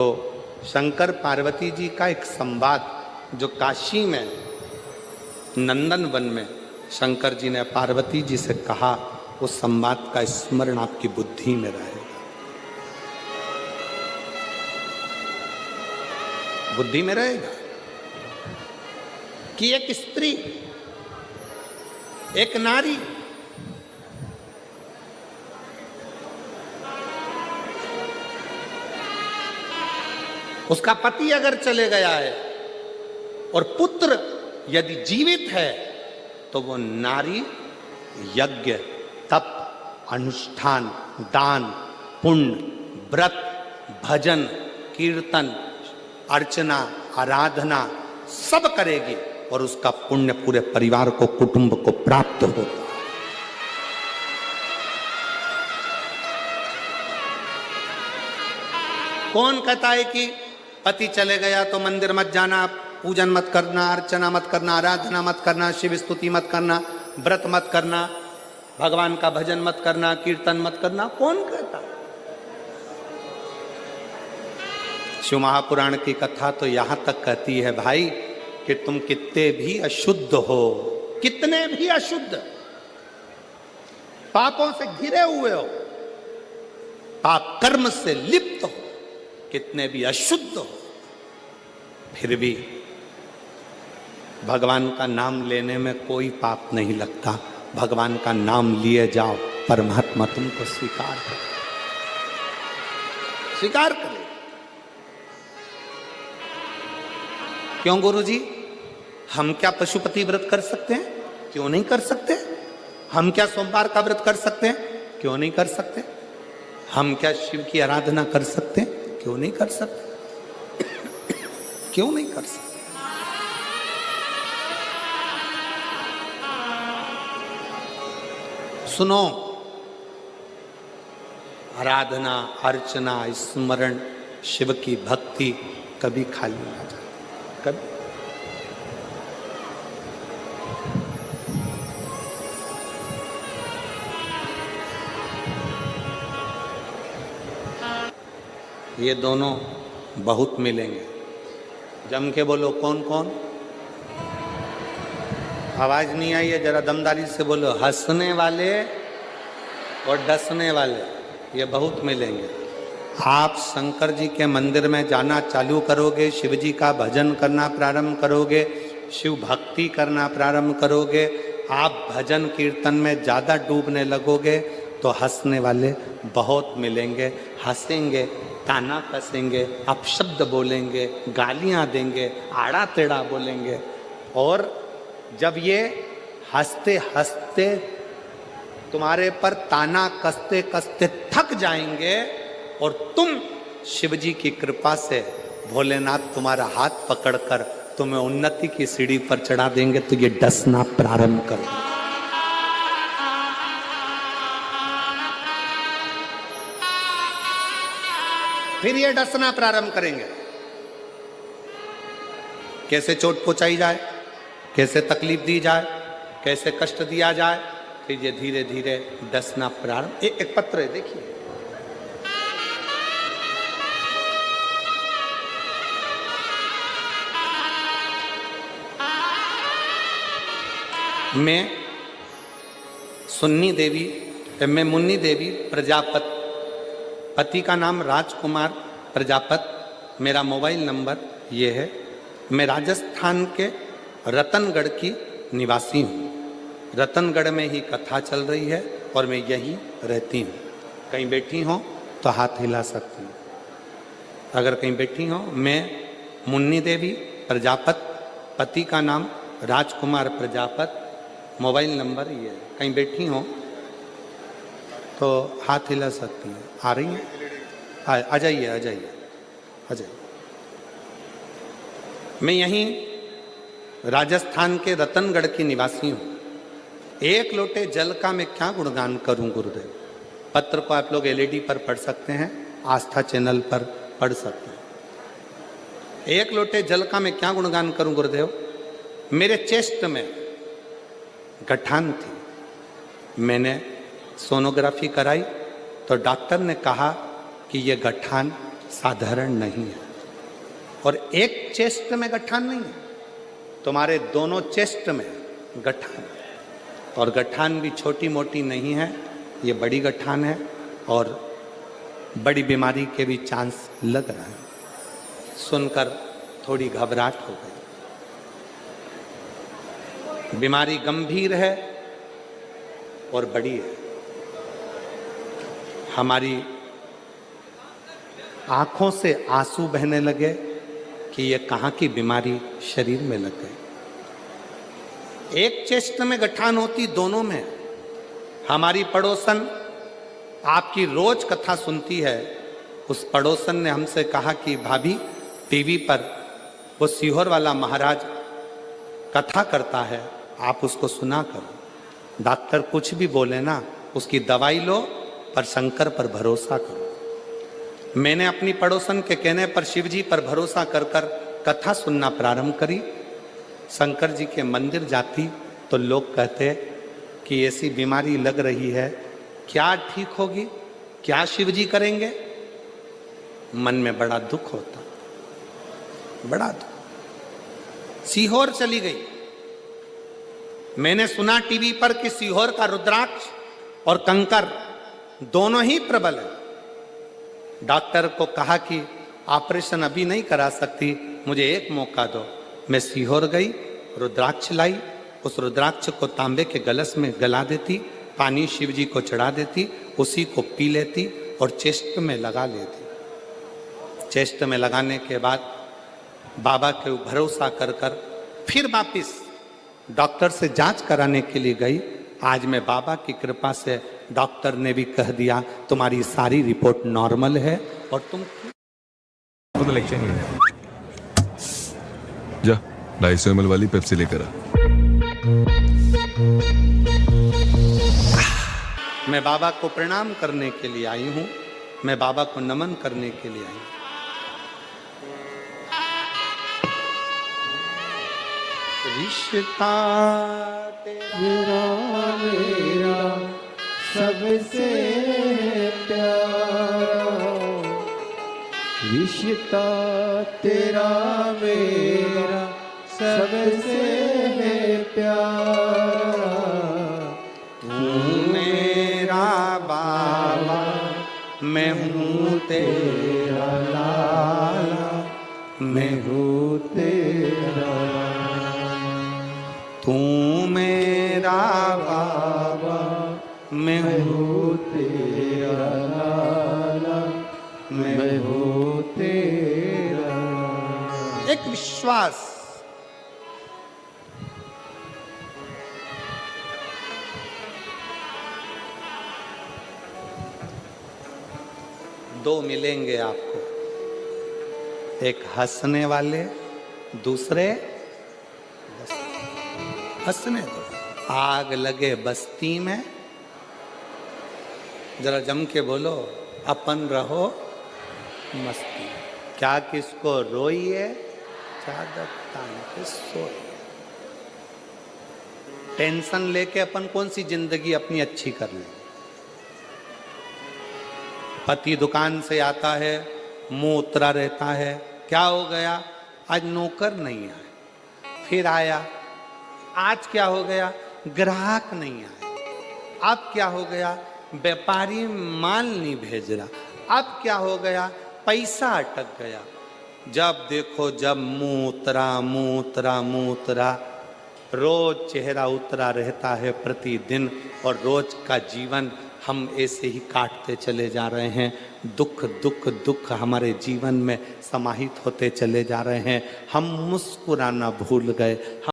तो शंकर पार्वती जी का एक संवाद जो काशी में नंदन वन में शंकर जी ने पार्वती जी से कहा, उस संवाद का स्मरण आपकी बुद्धि में रहेगा। बुद्धि में रहेगा कि एक स्त्री, एक नारी उसका पति अगर चले गया है और पुत्र यदि जीवित है तो वो नारी यज्ञ, तप, अनुष्ठान, दान, पुण्य, व्रत, भजन, कीर्तन, अर्चना, आराधना सब करेगी और उसका पुण्य पूरे परिवार को, कुटुंब को प्राप्त होता है। कौन कहता है कि पति चले गया तो मंदिर मत जाना, पूजन मत करना, अर्चना मत करना, आराधना मत करना, शिव स्तुति मत करना, व्रत मत करना, भगवान का भजन मत करना, कीर्तन मत करना? कौन कहता? शिव महापुराण की कथा तो यहां तक कहती है भाई कि तुम कितने भी अशुद्ध हो, कितने भी अशुद्ध, पापों से घिरे हुए हो, पाप कर्म से लिप्त हो, कितने भी अशुद्ध हो, फिर भी भगवान का नाम लेने में कोई पाप नहीं लगता। भगवान का नाम लिए जाओ, परमात्मा तुमको स्वीकार करे, स्वीकार करे। क्यों गुरुजी, हम क्या पशुपति व्रत कर सकते हैं? क्यों नहीं कर सकते? हम क्या सोमवार का व्रत कर सकते हैं? क्यों नहीं कर सकते? हम क्या शिव की आराधना कर सकते हैं? क्यों नहीं कर सकते? क्यों नहीं कर सकते? सुनो, आराधना, अर्चना, स्मरण, शिव की भक्ति कभी खाली ना जाए, कभी। ये दोनों बहुत मिलेंगे। जम के बोलो, कौन कौन? आवाज नहीं आई है, जरा दमदारी से बोलो। हंसने वाले और डसने वाले, ये बहुत मिलेंगे। आप शंकर जी के मंदिर में जाना चालू करोगे, शिव जी का भजन करना प्रारंभ करोगे, शिव भक्ति करना प्रारंभ करोगे, आप भजन कीर्तन में ज़्यादा डूबने लगोगे तो हंसने वाले बहुत मिलेंगे। हंसेंगे, ताना कसेंगे, अपशब्द बोलेंगे, गालियां देंगे, आड़ा टेढ़ा बोलेंगे। और जब ये हंसते हंसते तुम्हारे पर ताना कसते कसते थक जाएंगे और तुम शिव जी की कृपा से भोलेनाथ तुम्हारा हाथ पकड़कर तुम्हें उन्नति की सीढ़ी पर चढ़ा देंगे तो ये डसना प्रारंभ करो। फिर ये डसना प्रारंभ करेंगे। कैसे चोट पहुंचाई जाए, कैसे तकलीफ दी जाए, कैसे कष्ट दिया जाए, फिर ये धीरे धीरे डसना प्रारंभ। एक पत्र है, देखिए। मैं मुन्नी देवी प्रजापत, पति का नाम राजकुमार प्रजापत, मेरा मोबाइल नंबर ये है। मैं राजस्थान के रतनगढ़ की निवासी हूँ। रतनगढ़ में ही कथा चल रही है और मैं यहीं रहती हूँ। कहीं बैठी हो तो हाथ हिला सकती हूँ। अगर कहीं बैठी हो, मैं मुन्नी देवी प्रजापत, पति का नाम राजकुमार प्रजापत, मोबाइल नंबर ये है। कहीं बैठी हो तो हाथ हिला सकती हैं। आ रही हैं? आ जाइए, आ जाइए, आ जाइए। मैं यहीं राजस्थान के रतनगढ़ की निवासी हूँ। एक लोटे जल का मैं क्या गुणगान करूं गुरुदेव। पत्र को आप लोग एलईडी पर पढ़ सकते हैं, आस्था चैनल पर पढ़ सकते हैं। एक लोटे जल का मैं क्या गुणगान करूं गुरुदेव। मेरे चेस्ट में गठान थी, मैंने सोनोग्राफी कराई तो डॉक्टर ने कहा कि ये गठान साधारण नहीं है। और एक चेस्ट में गठान नहीं है, तुम्हारे दोनों चेस्ट में गठान है। और गठान भी छोटी मोटी नहीं है, ये बड़ी गठान है और बड़ी बीमारी के भी चांस लग रहा है। सुनकर थोड़ी घबराहट हो गई। बीमारी गंभीर है और बड़ी है। हमारी आंखों से आंसू बहने लगे कि ये कहाँ की बीमारी शरीर में लग गई। एक चेस्ट में गठान होती, दोनों में। हमारी पड़ोसन आपकी रोज कथा सुनती है। उस पड़ोसन ने हमसे कहा कि भाभी, टीवी पर वो सीहोर वाला महाराज कथा करता है, आप उसको सुना करो। डॉक्टर कुछ भी बोले ना, उसकी दवाई लो पर शंकर पर भरोसा करो। मैंने अपनी पड़ोसन के कहने पर शिव जी पर भरोसा कर कर कथा सुनना प्रारंभ करी। शंकर जी के मंदिर जाती तो लोग कहते कि ऐसी बीमारी लग रही है, क्या ठीक होगी, क्या शिव जी करेंगे। मन में बड़ा दुख होता, बड़ा दुख। सीहोर चली गई। मैंने सुना टीवी पर कि सीहोर का रुद्राक्ष और कंकर दोनों ही प्रबल है। डॉक्टर को कहा कि ऑपरेशन अभी नहीं करा सकती, मुझे एक मौका दो। मैं सीहोर गई, रुद्राक्ष लाई। उस रुद्राक्ष को तांबे के गलस में गला देती, पानी शिव जी को चढ़ा देती, उसी को पी लेती और चेस्ट में लगा लेती। चेस्ट में लगाने के बाद बाबा के भरोसा कर कर फिर वापिस डॉक्टर से जांच कराने के लिए गई। आज मैं बाबा की कृपा से डॉक्टर ने भी कह दिया तुम्हारी सारी रिपोर्ट नॉर्मल है और तुम तो लेक्चर नहीं है। जा 250 ml वाली पेप्सी लेकर आ। मैं बाबा को प्रणाम करने के लिए आई हूं, मैं बाबा को नमन करने के लिए आई हूं। रिश्ता तेरा मेरा सबसे प्यारा, रिश्ता तेरा मेरा सबसे प्यारा। तू मेरा बाबा, मैं हूँ तेरा लाला, मैं हूँ तेरा। तू मेरा बाबा, मैं हूँ तेरा लाला, मैं हूँ तेरा। एक विश्वास, दो मिलेंगे आपको, एक हंसने वाले, दूसरे हंसने दो। आग लगे बस्ती में, जरा जम के बोलो, अपन रहो मस्ती। क्या किसको रोइए, चादर तान के सोइए। टेंशन लेके अपन कौन सी जिंदगी अपनी अच्छी कर लेंगे। पति दुकान से आता है, मुंह उतरा रहता है, क्या हो गया, आज नौकर नहीं आया। फिर आया, आज क्या हो गया, ग्राहक नहीं आया। अब क्या हो गया, व्यापारी माल नहीं भेज रहा। अब क्या हो गया, पैसा अटक गया। जब देखो जब मुंह उतरा, मुंह उतरा, मुंह उतरा। रोज चेहरा उतरा रहता है प्रतिदिन, और रोज का जीवन हम ऐसे ही काटते चले जा रहे हैं। दुख दुख दुख हमारे जीवन में समाहित होते चले जा रहे हैं। हम मुस्कुराना भूल गए।